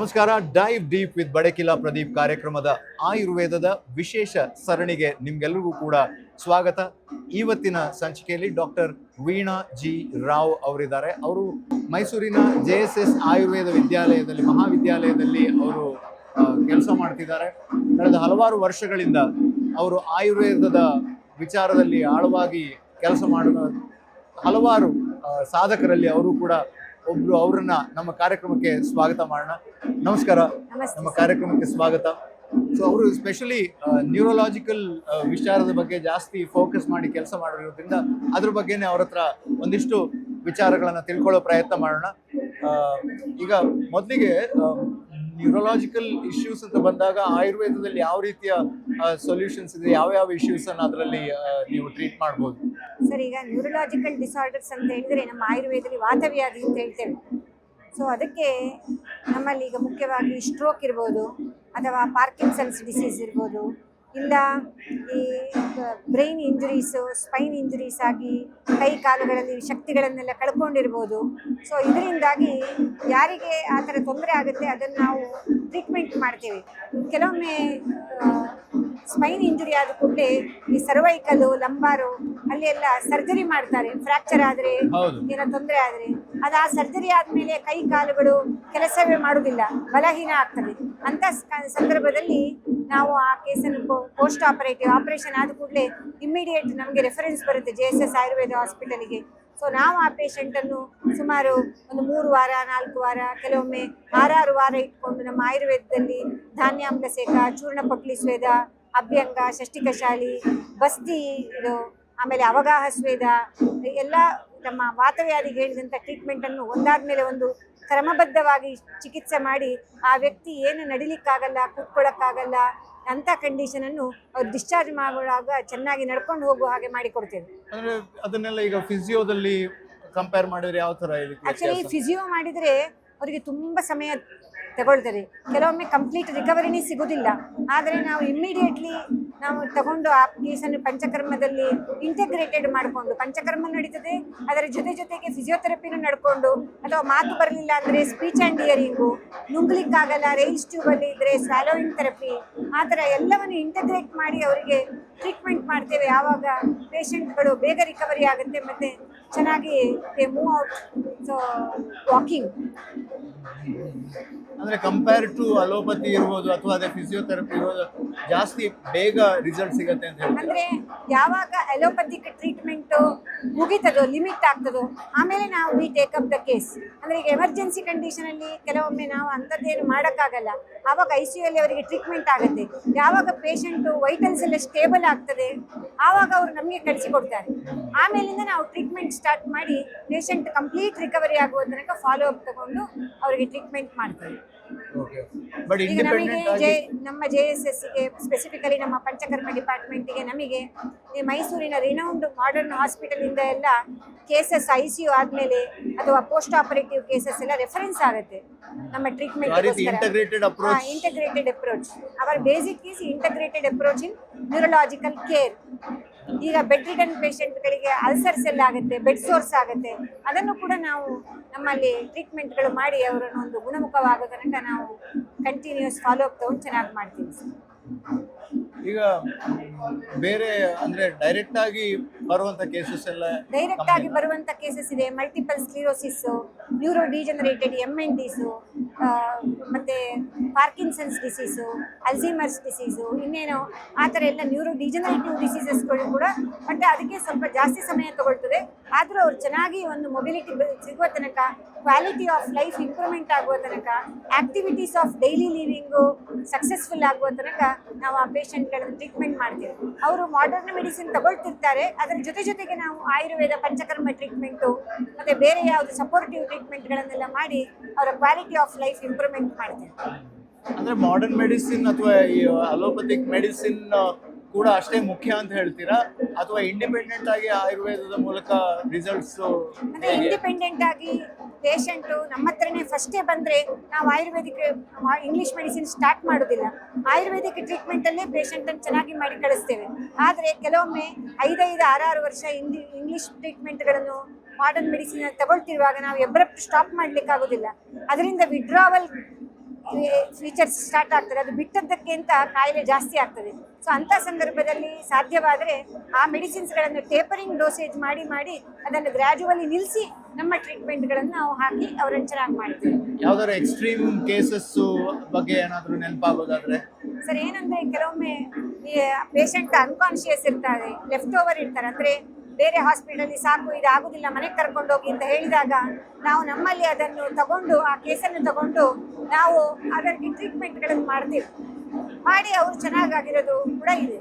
ನಮಸ್ಕಾರ. Dive deep with Badakila Pradeep ಕಾರ್ಯಕ್ರಮದ ಆಯುರ್ವೇದದ ವಿಶೇಷ ಸರಣಿಗೆ ನಿಮ್ಗೆಲ್ಲರಿಗೂ ಕೂಡ ಸ್ವಾಗತ. ಇವತ್ತಿನ ಸಂಚಿಕೆಯಲ್ಲಿ ಡಾಕ್ಟರ್ ವೀಣಾ ಜಿ ರಾವ್ ಅವರಿದ್ದಾರೆ. ಅವರು ಮೈಸೂರಿನ JSS ಆಯುರ್ವೇದ ವಿದ್ಯಾಲಯದಲ್ಲಿ ಮಹಾವಿದ್ಯಾಲಯದಲ್ಲಿ ಅವರು ಕೆಲಸ ಮಾಡ್ತಿದ್ದಾರೆ. ಕಳೆದ ಹಲವಾರು ವರ್ಷಗಳಿಂದ ಅವರು ಆಯುರ್ವೇದದ ವಿಚಾರದಲ್ಲಿ ಆಳವಾಗಿ ಕೆಲಸ ಮಾಡುವ ಹಲವಾರು ಸಾಧಕರಲ್ಲಿ ಅವರು ಕೂಡ ಒಬ್ರು. ಅವರನ್ನ ನಮ್ಮ ಕಾರ್ಯಕ್ರಮಕ್ಕೆ ಸ್ವಾಗತ ಮಾಡೋಣ. ನಮಸ್ಕಾರ, ನಮ್ಮ ಕಾರ್ಯಕ್ರಮಕ್ಕೆ ಸ್ವಾಗತ. ಸೊ ಅವರು ಸ್ಪೆಷಲಿ ನ್ಯೂರೋಲಾಜಿಕಲ್ ವಿಚಾರದ ಬಗ್ಗೆ ಜಾಸ್ತಿ ಫೋಕಸ್ ಮಾಡಿ ಕೆಲಸ ಮಾಡಿರೋದ್ರಿಂದ ಅದ್ರ ಬಗ್ಗೆನೇ ಅವ್ರ ಹತ್ರ ಒಂದಿಷ್ಟು ವಿಚಾರಗಳನ್ನ ತಿಳ್ಕೊಳ್ಳೋ ಪ್ರಯತ್ನ ಮಾಡೋಣ. ಈಗ ಮೊದಲಿಗೆ ನ್ಯೂರೋಲಾಜಿಕಲ್ ಇಶ್ಯೂಸ್ ಅಂತ ಬಂದಾಗ ಆಯುರ್ವೇದದಲ್ಲಿ ಯಾವ ರೀತಿಯ ಸೊಲ್ಯೂಷನ್ಸ್ ಇದೆ, ಯಾವ ಇಶ್ಯೂಸ್ ಅನ್ನ ಅದರಲ್ಲಿ ನೀವು ಟ್ರೀಟ್ ಮಾಡ್ಬೋದು? ಸರ್, ಈಗ ನ್ಯೂರೋಲಾಜಿಕಲ್ ಡಿಸಾರ್ಡರ್ಸ್ ಅಂತ ಹೇಳಿದ್ರೆ ನಮ್ಮ ಆಯುರ್ವೇದದಲ್ಲಿ ವಾತವ್ಯಾಧಿ ಅಂತ ಹೇಳ್ತೇವೆ. ಸೊ ಅದಕ್ಕೆ ನಮ್ಮಲ್ಲಿ ಈಗ ಮುಖ್ಯವಾಗಿ ಸ್ಟ್ರೋಕ್ ಇರ್ಬೋದು, ಅಥವಾ ಪಾರ್ಕಿನ್ಸನ್ಸ್ ಡಿಸೀಸ್ ಇರ್ಬೋದು, ಇಲ್ಲ ಈ ಬ್ರೈನ್ ಇಂಜುರೀಸು, ಸ್ಪೈನ್ ಇಂಜುರೀಸ್ ಆಗಿ ಕೈ ಕಾಲುಗಳಲ್ಲಿ ಶಕ್ತಿಗಳನ್ನೆಲ್ಲ ಕಳ್ಕೊಂಡಿರ್ಬೋದು. ಸೊ ಇದರಿಂದಾಗಿ ಯಾರಿಗೆ ಆ ಥರ ತೊಂದರೆ ಆಗುತ್ತೆ ಅದನ್ನು ನಾವು ಟ್ರೀಟ್ಮೆಂಟ್ ಮಾಡ್ತೀವಿ. ಕೆಲವೊಮ್ಮೆ ಸ್ಪೈನ್ ಇಂಜುರಿ ಆದ ಕೂಡಲೇ ಈ ಸರ್ವೈಕಲು, ಲಂಬಾರು ಅಲ್ಲಿ ಎಲ್ಲ ಸರ್ಜರಿ ಮಾಡ್ತಾರೆ. ಫ್ರ್ಯಾಕ್ಚರ್ ಆದರೆ, ಏನೋ ತೊಂದರೆ ಆದರೆ ಅದು ಆ ಸರ್ಜರಿ ಆದಮೇಲೆ ಕೈ ಕಾಲುಗಳು ಕೆಲಸವೇ ಮಾಡೋದಿಲ್ಲ, ಬಲಹೀನ ಆಗ್ತದೆ. ಅಂಥ ಸಂದರ್ಭದಲ್ಲಿ ನಾವು ಆ ಕೇಸನ್ನು ಪೋಸ್ಟ್ ಆಪರೇಷನ್ ಆದ ಕೂಡಲೇ ಇಮ್ಮಿಡಿಯೇಟ್ ನಮಗೆ ರೆಫರೆನ್ಸ್ ಬರುತ್ತೆ JSS ಆಯುರ್ವೇದ ಹಾಸ್ಪಿಟಲಿಗೆ. ಸೊ ನಾವು ಆ ಪೇಷಂಟನ್ನು ಸುಮಾರು ಒಂದು 3 ವಾರ 4 ವಾರ, ಕೆಲವೊಮ್ಮೆ 6 ವಾರ ಇಟ್ಕೊಂಡು ನಮ್ಮ ಆಯುರ್ವೇದದಲ್ಲಿ ಧಾನ್ಯಾಮ್ಲ ಸೇಕ, ಚೂರ್ಣ ಪೊಟ್ಲಿ ಸ್ವೇದ, ಅಭ್ಯಂಗ, ಷಷ್ಟಿಕಶಾಲಿ, ಬಸ್ತಿ ಇದು, ಆಮೇಲೆ ಅವಗಾಹ ಸ್ವೇದ, ಎಲ್ಲ ನಮ್ಮ ವಾತವ್ಯಾಧಿಗೆ ಹೇಳಿದಂಥ ಟ್ರೀಟ್ಮೆಂಟನ್ನು ಒಂದಾದ್ಮೇಲೆ ಒಂದು ಕ್ರಮಬದ್ಧವಾಗಿ ಚಿಕಿತ್ಸೆ ಮಾಡಿ ಆ ವ್ಯಕ್ತಿ ಏನು ನಡಿಲಿಕ್ಕಾಗಲ್ಲ, ಕೂತ್ಕೊಳ್ಳೋಕ್ಕಾಗಲ್ಲ ಅಂಥ ಕಂಡೀಷನನ್ನು ಅವ್ರು ಡಿಸ್ಚಾರ್ಜ್ ಮಾಡುವಾಗ ಚೆನ್ನಾಗಿ ನಡ್ಕೊಂಡು ಹೋಗುವ ಹಾಗೆ ಮಾಡಿಕೊಡ್ತೇವೆ. ಅಂದ್ರೆ ಅದನ್ನೆಲ್ಲ ಈಗ ಫಿಸಿಯೋದಲ್ಲಿ ಕಂಪೇರ್ ಮಾಡಿದ್ರೆ ಯಾವ ತರ ಇದೆ? ಆಕ್ಚುಲಿ ಫಿಸಿಯೋ ಮಾಡಿದರೆ ಅವರಿಗೆ ತುಂಬ ಸಮಯ ತಗೊಳ್ತದೆ. ಕೆಲವೊಮ್ಮೆ ಕಂಪ್ಲೀಟ್ ರಿಕವರಿನೇ ಸಿಗೋದಿಲ್ಲ. ಆದರೆ ನಾವು ಇಮ್ಮಿಡಿಯೇಟ್ಲಿ ನಾವು ತಗೊಂಡು ಆ ಕೇಸನ್ನು ಪಂಚಕರ್ಮದಲ್ಲಿ ಇಂಟಗ್ರೇಟೆಡ್ ಮಾಡಿಕೊಂಡು, ಪಂಚಕರ್ಮ ನಡೀತದೆ, ಅದರ ಜೊತೆಗೆ ಫಿಸಿಯೋಥೆರಪಿನೂ ನಡ್ಕೊಂಡು, ಅಥವಾ ಮಾತು ಬರಲಿಲ್ಲ ಅಂದರೆ ಸ್ಪೀಚ್ ಆ್ಯಂಡ್ ಹಿಯರಿಂಗು, ನುಂಗ್ಲಿಕ್ಕಾಗಲ್ಲ ರೈಲ್ಸ್ ಟ್ಯೂಬಲ್ಲಿ ಇದ್ದರೆ ಸ್ವ್ಯಾಲೋಯಿಂಗ್ ಥೆರಪಿ, ಆ ಥರ ಎಲ್ಲವನ್ನು ಇಂಟಗ್ರೇಟ್ ಮಾಡಿ ಅವರಿಗೆ ಟ್ರೀಟ್ಮೆಂಟ್ ಮಾಡ್ತೇವೆ. ಆವಾಗ ಪೇಷಂಟ್ಗಳು ಬೇಗ ರಿಕವರಿ ಆಗುತ್ತೆ ಮತ್ತು ಚೆನ್ನಾಗಿ ಮೂವ್ ಔಟ್. ಸೊ ವಾಕಿಂಗ್ ಅಂದ್ರೆ ಕಂಪೇರ್ ಟು ಅಲೋಪತಿ ಇರ್ಬೋದು ಅಥವಾ ಅದೇ ಫಿಸಿಯೋಥೆರಪಿ ಇರ್ಬೋದು, ಜಾಸ್ತಿ ಬೇಗ ರಿಸಲ್ಟ್ ಸಿಗುತ್ತೆ ಅಂತ ಹೇಳಿ. ಅಂದ್ರೆ ಯಾವಾಗ ಅಲೋಪತಿಕ್ ಟ್ರೀಟ್ಮೆಂಟ್ ಮುಗಿತದೋ, ಲಿಮಿಟ್ ಆಗ್ತದೋ, ಆಮೇಲೆ ನಾವು we take up the case. ಅಂದ್ರೆ ಈಗ ಎಮರ್ಜೆನ್ಸಿ ಕಂಡೀಷನ್ ಅಲ್ಲಿ ಕೆಲವೊಮ್ಮೆ ನಾವು ಅಂಥದ್ದೇನು ಮಾಡೋಕ್ಕಾಗಲ್ಲ, ಆವಾಗ ICU ಅಲ್ಲಿ ಅವರಿಗೆ ಟ್ರೀಟ್ಮೆಂಟ್ ಆಗುತ್ತೆ. ಯಾವಾಗ ಪೇಷಂಟು ವೈಟಲ್ಸ್ ಎಲ್ಲ ಸ್ಟೇಬಲ್ ಆಗ್ತದೆ ಆವಾಗ ಅವರು ನಮಗೆ ಕಳಿಸಿಕೊಡ್ತಾರೆ. ಆಮೇಲಿಂದ ನಾವು ಟ್ರೀಟ್ಮೆಂಟ್ ಸ್ಟಾರ್ಟ್ ಮಾಡಿ ಪೇಷಂಟ್ ಕಂಪ್ಲೀಟ್ ರಿಕವರಿ ಆಗುವ ತನಕ ಫಾಲೋ ಅಪ್ ತಗೊಂಡು ಅವರಿಗೆ ಟ್ರೀಟ್ಮೆಂಟ್ ಮಾಡ್ತೀವಿ. ಈಗ ನಮಗೆ ನಮ್ಮ JSSಗೆ ಸ್ಪೆಸಿಫಿಕಲಿ ನಮ್ಮ ಪಂಚಕರ್ಮ ಡಿಪಾರ್ಟ್ಮೆಂಟಿಗೆ ನಮಗೆ ಈ ಮೈಸೂರಿನ ರಿನೌಂಡ್ ಮಾಡರ್ನ್ ಹಾಸ್ಪಿಟಲಿಂದ ಎಲ್ಲ ಕೇಸಸ್ ICU ಆದಮೇಲೆ ಅಥವಾ ಪೋಸ್ಟ್ ಆಪರೇಟಿವ್ ಕೇಸಸ್ ಎಲ್ಲ ರೆಫರೆನ್ಸ್ ಆಗುತ್ತೆ ನಮ್ಮ treatment. Integrated approach, our basic is integrated approach in neurological care. ಈಗ ಬೆಡ್ ರಿಡನ್ ಪೇಷಂಟ್ಗಳಿಗೆ ಅಲ್ಸರ್ಸ್ ಎಲ್ಲ ಆಗುತ್ತೆ, ಬೆಡ್ ಸೋರ್ಸ್ ಆಗುತ್ತೆ, ಅದನ್ನು ಕೂಡ ನಾವು ನಮ್ಮಲ್ಲಿ ಟ್ರೀಟ್ಮೆಂಟ್ಗಳು ಮಾಡಿ ಅವರನ್ನು ಒಂದು ಗುಣಮುಖವಾಗೋ ತನಕ ನಾವು ಕಂಟಿನ್ಯೂಸ್ ಫಾಲೋ ಅಪ್ ತಗೊಂಡು ಚೆನ್ನಾಗಿ ಮಾಡ್ತೀವಿ. ಈಗ ಬೇರೆ ಅಂದ್ರೆ ಡೈರೆಕ್ಟ್ ಆಗಿ ಬರುವಂತ ಕೇಸಸ್ ಎಲ್ಲ ಡೈರೆಕ್ಟ್ ಆಗಿ ಬರುವಂತ ಕೇಸಸ್ ಇದೆ. ಮಲ್ಟಿಪಲ್ ಸ್ಕ್ಲಿರೋಸಿಸ್, ನ್ಯೂರೋ ಡಿಜನರೇಟೆಡ್ MNDs, ಮತ್ತೆ ಪಾರ್ಕಿನ್ಸನ್ಸ್ ಡಿಸೀಸು, ಅಲ್ಝೀಮರ್ಸ್ ಡಿಸೀಸು, ಇನ್ನೇನೋ ಆ ಥರ ಎಲ್ಲ ನ್ಯೂರೋ ಡಿಜನರೇಟಿವ್ ಡಿಸೀಸಸ್ಗಳು ಕೂಡ. ಬಟ್ ಅದಕ್ಕೆ ಸ್ವಲ್ಪ ಜಾಸ್ತಿ ಸಮಯ ತಗೊಳ್ತದೆ. ಆದರೂ ಅವ್ರು ಚೆನ್ನಾಗಿ ಒಂದು ಮೊಬಿಲಿಟಿ ಸಿಗುವ ತನಕ, ಕ್ವಾಲಿಟಿ ಆಫ್ ಲೈಫ್ ಇಂಪ್ರೂವ್ಮೆಂಟ್ ಆಗುವ ತನಕ, activities of daily living successful ಆಗುವ ತನಕ ನಾವು ಆ ಪೇಷಂಟ್ಗಳನ್ನು ಟ್ರೀಟ್ಮೆಂಟ್ ಮಾಡ್ತೀವಿ. ಅವರು ಮಾಡರ್ನ್ ಮೆಡಿಸಿನ್ ತಗೊಳ್ತಿರ್ತಾರೆ, ಅದರ ಜೊತೆಗೆ ನಾವು ಆಯುರ್ವೇದ ಪಂಚಕರ್ಮ ಟ್ರೀಟ್ಮೆಂಟು ಮತ್ತು ಬೇರೆ ಯಾವುದು ಸಪೋರ್ಟಿವ್ ಟ್ರೀಟ್ಮೆಂಟ್ಗಳನ್ನೆಲ್ಲ ಮಾಡಿ ಅವರ ಕ್ವಾಲಿಟಿ ಆಫ್ ಲೈಫ್ ಇಂಪ್ರೂವ್ಮೆಂಟ್ ಮಾಡ್ತೀವಿ. ಅಂದ್ರೆ ಮಾಡರ್ನ್ ಮೆಡಿಸಿನ್ ಅಥವಾ ಈ ಅಲೋಪತಿಕ್ ಮೆಡಿಸಿನ್ ಕೂಡ ಅಷ್ಟೇ ಮುಖ್ಯ ಅಂತ ಹೇಳ್ತೀರಾ, ಅಥವಾ ಇಂಡಿಪೆಂಡೆಂಟ್ ಆಗಿ ಆಯುರ್ವೇದದ ಮೂಲಕ ರಿಸಲ್ಟ್ಸ್? ಅಂದರೆ ಇಂಡಿಪೆಂಡೆಂಟ್ ಆಗಿ ಪೇಷಂಟು ನಮ್ಮ ಹತ್ರನೇ ಫಸ್ಟೇ ಬಂದರೆ ನಾವು ಆಯುರ್ವೇದಿಕ್ ಇಂಗ್ಲೀಷ್ ಮೆಡಿಸಿನ್ ಸ್ಟಾರ್ಟ್ ಮಾಡೋದಿಲ್ಲ. ಆಯುರ್ವೇದಿಕ್ ಟ್ರೀಟ್ಮೆಂಟಲ್ಲೇ ಪೇಷಂಟನ್ನು ಚೆನ್ನಾಗಿ ಮಾಡಿ ಕಳಿಸ್ತೇವೆ. ಆದರೆ ಕೆಲವೊಮ್ಮೆ 5-6 ವರ್ಷ ಇಂಗ್ಲೀಷ್ ಟ್ರೀಟ್ಮೆಂಟ್ಗಳನ್ನು ಮಾಡರ್ನ್ ಮೆಡಿಸಿನ್ ತಗೊಳ್ತಿರುವಾಗ ನಾವು ಎಬ್ರಪ್ಟ್ ಸ್ಟಾಪ್ ಮಾಡಲಿಕ್ಕಾಗೋದಿಲ್ಲ. ಅದರಿಂದ ವಿಡ್ರಾವಲ್ ಫೀಚರ್ಸ್ ಸ್ಟಾರ್ಟ್ ಆಗ್ತದೆ, ಅದು ಬಿಟ್ಟದ್ದಕ್ಕಿಂತ ಕಾಯಿಲೆ ಜಾಸ್ತಿ ಆಗ್ತದೆ. ಸೊ ಅಂಥ ಸಂದರ್ಭದಲ್ಲಿ ಸಾಧ್ಯವಾದರೆ ಆ ಮೆಡಿಸಿನ್ಸ್ಗಳನ್ನು ಟೇಪರಿಂಗ್ ಡೋಸೇಜ್ ಮಾಡಿ ಮಾಡಿ ಅದನ್ನು ಗ್ರ್ಯಾಜುವಲಿ ನಿಲ್ಲಿಸಿ ನಮ್ಮ ಟ್ರೀಟ್ಮೆಂಟ್ಗಳನ್ನು ನಾವು ಹಾಕಿ ಅವರನ್ನು ಚೆನ್ನಾಗಿ ಮಾಡ್ತೀವಿ. ಯಾವ್ದಾದ್ರು ಎಕ್ಸ್ಟ್ರೀಮ್ ಕೇಸಸ್ ಬಗ್ಗೆ ಏನಾದರೂ ನೆನಪಾಗೋದಾದ್ರೆ? ಸರ್ ಏನಂದರೆ ಕೆಲವೊಮ್ಮೆ ಈ ಪೇಷಂಟ್ ಅನ್ಕಾನ್ಶಿಯಸ್ ಇರ್ತಾರೆ, ಲೆಫ್ಟ್ ಓವರ್ ಇರ್ತಾರೆ, ಅಂದರೆ ಬೇರೆ ಹಾಸ್ಪಿಟಲಲ್ಲಿ ಸಾಕು ಇದು ಆಗೋದಿಲ್ಲ ಮನೆಗೆ ಕರ್ಕೊಂಡು ಹೋಗಿ ಅಂತ ಹೇಳಿದಾಗ ನಾವು ನಮ್ಮಲ್ಲಿ ಅದನ್ನು ತಗೊಂಡು ಆ ಕೇಸನ್ನು ತಗೊಂಡು ನಾವು ಅದಕ್ಕೆ ಟ್ರೀಟ್ಮೆಂಟ್ಗಳನ್ನು ಮಾಡ್ತೀವಿ, ಮಾಡಿ ಅವರು ಚೆನ್ನಾಗಾಗಿರೋದು ಕೂಡ ಇದೆ.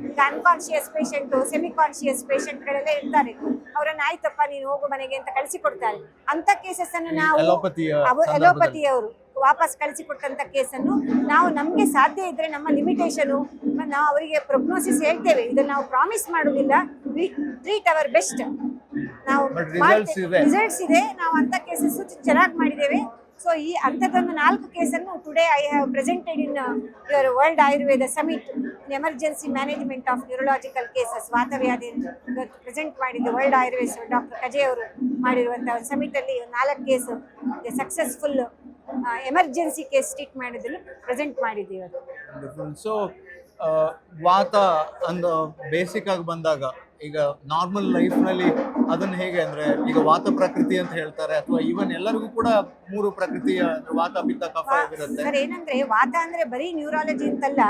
ಈಗ ಅನ್ಕಾನ್ಶಿಯಸ್ ಪೇಷಂಟು, ಸೆಮಿ ಕಾನ್ಶಿಯಸ್ ಪೇಷಂಟ್ಗಳೆಲ್ಲ ಇರ್ತಾರೆ, ಅವರನ್ನು ಆಯ್ತಪ್ಪ ನೀನು ಹೋಗು ಮನೆಗೆ ಅಂತ ಕಳಿಸಿಕೊಡ್ತಾರೆ. ಅಂಥ ಕೇಸಸ್ಸನ್ನು ನಾವು ಅಲೋಪತಿಯವರು ವಾಪಸ್ ಕಳಿಸಿಕೊಟ್ಟಂಥ ಕೇಸನ್ನು ನಾವು ನಮಗೆ ಸಾಧ್ಯ ಇದ್ದರೆ ನಮ್ಮ ಲಿಮಿಟೇಷನು ನಾವು ಅವರಿಗೆ ಪ್ರೊಗ್ನೋಸಿಸ್ ಹೇಳ್ತೇವೆ, ಇದನ್ನು ನಾವು ಪ್ರಾಮಿಸ್ ಮಾಡೋದಿಲ್ಲ, ವಿ ಟ್ರೀಟ್ ಅವರ್ ಬೆಸ್ಟ್. ನಾವು ರಿಸಲ್ಟ್ಸ್ ಇದೆ, ನಾವು ಅಂಥ ಕೇಸಸ್ ಚೆನ್ನಾಗಿ ಮಾಡಿದ್ದೇವೆ. ಸೊ ಈ ಅಂಥದ್ದೊಂದು 4 ಕೇಸನ್ನು today I have presented in your world Ayurveda summit in emergency management of neurological cases. ವಾತವ್ಯಾಧಿ ಪ್ರೆಸೆಂಟ್ ಮಾಡಿದ್ದು ವರ್ಲ್ಡ್ ಆಯುರ್ವೇದ ಡಾಕ್ಟರ್ ಕಜೆ ಅವರು ಮಾಡಿರುವಂಥ ಒಂದು ಸಮಿಟಲ್ಲಿ 4 case successful emergency case treat ಮಾಡೋದನ್ನು ಪ್ರೆಸೆಂಟ್ ಮಾಡಿದ್ದೀವಿ. ಸೊ ವಾತ ಅಂದ ಬೇಸಿಕ್ ಆಗಿ ಬಂದಾಗ ಈಗ ನಾರ್ಮಲ್ ಲೈಫ್ನಲ್ಲಿ ಅದನ್ನು ಹೇಗೆ ಅಂದರೆ ಈಗ ವಾತ ಪ್ರಕೃತಿ ಅಂತ ಹೇಳ್ತಾರೆ, ಅಥವಾ ಈವನ್ ಎಲ್ಲರಿಗೂ ಕೂಡ 3 ಪ್ರಕೃತಿಯ ವಾತ ಪಿತ್ತ ಕಫ ಇರುತ್ತೆ. ಸರ್ ಏನಂದ್ರೆ ವಾತ ಅಂದ್ರೆ ಬರೀ ನ್ಯೂರಾಲಜಿ ಅಂತಲ್ಲ,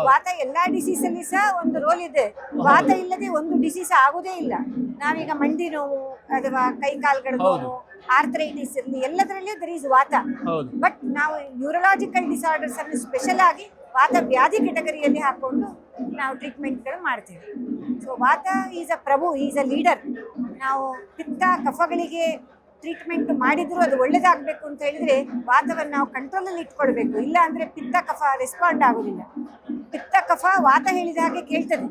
ವಾತ ಎಲ್ಲಾ ಡಿಸೀಸ್ ಅಲ್ಲಿ ಸಹ ಒಂದು ರೋಲ್ ಇದೆ. ವಾತ ಇಲ್ಲದೆ ಒಂದು ಡಿಸೀಸ್ ಆಗುದೇ ಇಲ್ಲ. ನಾವೀಗ ಮಂಡಿ ನೋವು ಅಥವಾ ಕೈ ಕಾಲುಗಳ ನೋವು, ಆರ್ಥರೈಟಿಸ್ ಇರಲಿ, ಎಲ್ಲದರಲ್ಲಿಯೂ ದರ್ ಈಸ್ ವಾತ. ಬಟ್ ನಾವು ನ್ಯೂರಲಾಜಿಕಲ್ ಡಿಸಾರ್ಡರ್ಸ್ ಅನ್ನು ಸ್ಪೆಷಲ್ ಆಗಿ ವಾತ ವ್ಯಾಧಿ ಕೆಟಗರಿಯಲ್ಲಿ ಹಾಕೊಂಡು ನಾವು ಟ್ರೀಟ್ಮೆಂಟ್ಗಳು ಮಾಡ್ತೇವೆ. ಸೊ ವಾತ is a Prabhu, is a leader. ನಾವು ಪಿತ್ತ ಕಫಗಳಿಗೆ ಟ್ರೀಟ್ಮೆಂಟ್ ಮಾಡಿದ್ರು ಅದು ಒಳ್ಳೇದಾಗಬೇಕು ಅಂತ ಹೇಳಿದ್ರೆ ವಾತವನ್ನು ನಾವು ಕಂಟ್ರೋಲಲ್ಲಿ ಇಟ್ಕೊಳ್ಬೇಕು. ಇಲ್ಲ ಅಂದರೆ ಪಿತ್ತ ಕಫ ರೆಸ್ಪಾಂಡ್ ಆಗೋದಿಲ್ಲ. ಪಿತ್ತ ಕಫ ವಾತ ಹೇಳಿದ ಹಾಗೆ ಕೇಳ್ತದೆ.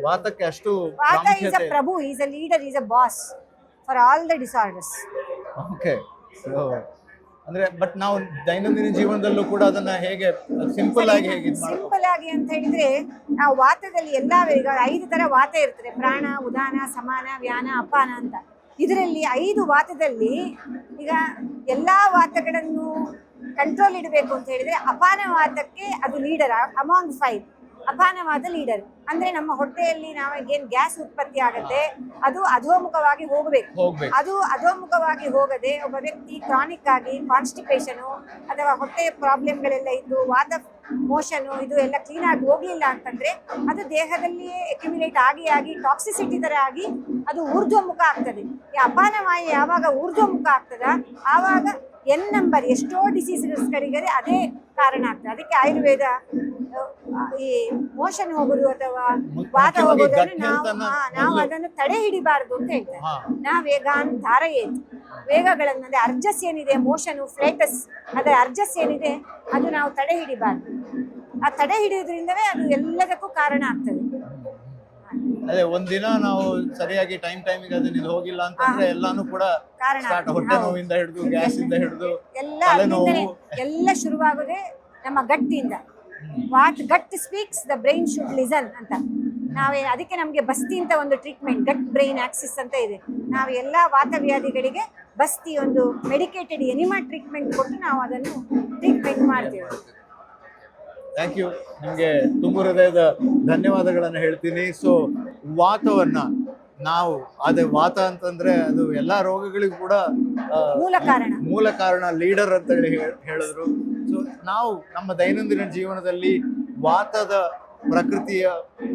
ವಾತಕ್ಕೆ ಅಷ್ಟು ವಾತ is a Prabhu, is a leader, is a boss for all the disorders. Okay. So ಅಂದ್ರೆ ಬಟ್ ನಾವು ದೈನಂದಿನ ಜೀವನದಲ್ಲೂ ಕೂಡ ಅದನ್ನ ಹೇಗೆ ಸಿಂಪಲ್ ಆಗಿ ಅಂತ ಹೇಳಿದ್ರೆ ನಾವು ವಾತದಲ್ಲಿ ಎಲ್ಲ ಈಗ 5 ತರ ವಾತ ಇರ್ತದೆ: ಪ್ರಾಣ, ಉದಾನ, ಸಮಾನ, ವ್ಯಾನ, ಅಪಾನ ಅಂತ. ಇದರಲ್ಲಿ 5 ವಾತದಲ್ಲಿ ಈಗ ಎಲ್ಲಾ ವಾತಗಳನ್ನು ಕಂಟ್ರೋಲ್ ಇಡಬೇಕು ಅಂತ ಹೇಳಿದ್ರೆ ಅಪಾನ ವಾತಕ್ಕೆ ಅದು ಲೀಡರ್. ಅಮಾಂಗ್ 5 ಅಪಾನವಾದ ಲೀಡರ್ ಅಂದ್ರೆ ನಮ್ಮ ಹೊಟ್ಟೆಯಲ್ಲಿ ನಾವೇನು ಗ್ಯಾಸ್ ಉತ್ಪತ್ತಿ ಆಗುತ್ತೆ ಅದು ಅಧೋಮುಖವಾಗಿ ಹೋಗಬೇಕು. ಅದು ಅಧೋಮುಖವಾಗಿ ಹೋಗದೆ ಒಬ್ಬ ವ್ಯಕ್ತಿ ಕ್ರಾನಿಕ್ ಆಗಿ ಕಾನ್ಸ್ಟಿಪೇಷನು ಅಥವಾ ಹೊಟ್ಟೆಯ ಪ್ರಾಬ್ಲಮ್ಗಳೆಲ್ಲ ಇದ್ದು ವಾತ ಮೋಷನು ಇದು ಎಲ್ಲ ಕ್ಲೀನ್ ಆಗಿ ಹೋಗ್ಲಿಲ್ಲ ಅಂತಂದ್ರೆ ಅದು ದೇಹದಲ್ಲಿಯೇ ಎಕ್ಯುಮಿಲೇಟ್ ಆಗಿ ಟಾಕ್ಸಿಸಿಟಿ ತರ ಆಗಿ ಅದು ಊರ್ಧ್ವಮುಖ ಆಗ್ತದೆ. ಈ ಅಪಾನ ವಾಯು ಯಾವಾಗ ಊರ್ಧ್ವಮುಖ ಆಗ್ತದ ಆವಾಗ N ನಂಬರ್ ಎಷ್ಟೋ ಡಿಸೀಸ್ಗಳಿಗೆ ಅದೇ ಕಾರಣ ಆಗ್ತದೆ. ಅದಕ್ಕೆ ಆಯುರ್ವೇದ ಈ ಮೋಷನ್ ಹೋಗುದು ಅಥವಾ ವಾತ ಹೋಗೋದನ್ನು ನಾವು ಅದನ್ನು ತಡೆ ಹಿಡಿಬಾರದು ಅಂತ ಹೇಳ್ತಾರೆ. ನಾ ವೇಗಾನ್ ಧಾರಯೇತ್, ವೇಗಗಳನ್ನು ಅಂದ್ರೆ ಅರ್ಜಸ್ ಏನಿದೆ, ಮೋಷನು ಫ್ಲೇಟಸ್ ಅದರ ಅರ್ಜಸ್ ಏನಿದೆ ಅದು ನಾವು ತಡೆ ಹಿಡಿಬಾರ್ದು. ಆ ತಡೆ ಹಿಡಿಯೋದ್ರಿಂದವೇ ಅದು ಎಲ್ಲದಕ್ಕೂ ಕಾರಣ ಆಗ್ತದೆ. ಅದೇ ಒಂದಿನ ನಾವು ಸರಿಯಾಗಿ ಟೈಮಿಗೆ ಅದನ್ನ ಹೋಗಿಲ್ಲ ಅಂತಂದ್ರೆ ಎಲ್ಲಾನು ಕೂಡ ಹೊಟ್ಟೆ ನೋವಿಂದ ಹಿಡಿದು ಗ್ಯಾಸ್ ಇಂದ ಹಿಡಿದು ಎಲ್ಲ ಶುರುವಾಗೋದೇ ನಮ್ಮ ಗಟ್ಟಿಂದ. What gut speaks the brain should listen ಅಂತ. ಅದಕ್ಕೆ ನಮಗೆ ಬಸ್ತಿ ಅಂತ ಒಂದು ಟ್ರೀಟ್ಮೆಂಟ್, ಗಟ್ ಬ್ರೈನ್ ಆಕ್ಸಿಸ್ ಅಂತ ಇದೆ. ನಾವು ಎಲ್ಲ ವಾತವ್ಯಾಧಿಗಳಿಗೆ ಬಸ್ತಿ ಒಂದು ಮೆಡಿಕೇಟೆಡ್ ಎನಿಮಾ ಟ್ರೀಟ್ಮೆಂಟ್ ಕೊಟ್ಟು ನಾವು ಅದನ್ನು ಟ್ರೀಟ್ಮೆಂಟ್ ಮಾಡ್ತೇವೆ. Thank you. ನಿಮಗೆ ತುಂಬ ಹೃದಯದ ಧನ್ಯವಾದಗಳನ್ನು ಹೇಳ್ತೀನಿ. ಸೊ ವಾತವನ್ನ ನಾವು ಅದೇ ವಾತ ಅಂತಂದ್ರೆ ಅದು ಎಲ್ಲಾ ರೋಗಗಳಿಗೂ ಕೂಡ ಮೂಲ ಕಾರಣ ಲೀಡರ್ ಅಂತ ಹೇಳಿದ್ರು. ಸೊ ನಾವು ನಮ್ಮ ದೈನಂದಿನ ಜೀವನದಲ್ಲಿ ವಾತದ ಪ್ರಕೃತಿಯ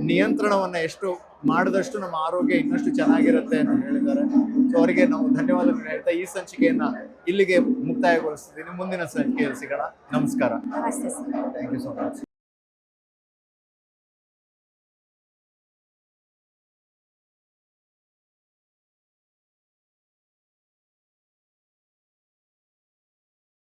ನಿಯಂತ್ರಣವನ್ನ ಎಷ್ಟು ಮಾಡಿದಷ್ಟು ನಮ್ಮ ಆರೋಗ್ಯ ಇನ್ನಷ್ಟು ಚೆನ್ನಾಗಿರುತ್ತೆ ಅಂತ ಹೇಳಿದ್ದಾರೆ. ಸೊ ಅವರಿಗೆ ನಾವು ಧನ್ಯವಾದಗಳು ಹೇಳ್ತಾ ಈ ಸಂಚಿಕೆಯನ್ನ ಇಲ್ಲಿಗೆ ಮುಕ್ತಾಯಗೊಳಿಸ್ತಿದ್ದೀನಿ. ಮುಂದಿನ ಸಂಚಿಕೆಯಲ್ಲಿ ಸಿಗೋಣ. ನಮಸ್ಕಾರ. ನಮಸ್ತೆ. Thank you so much.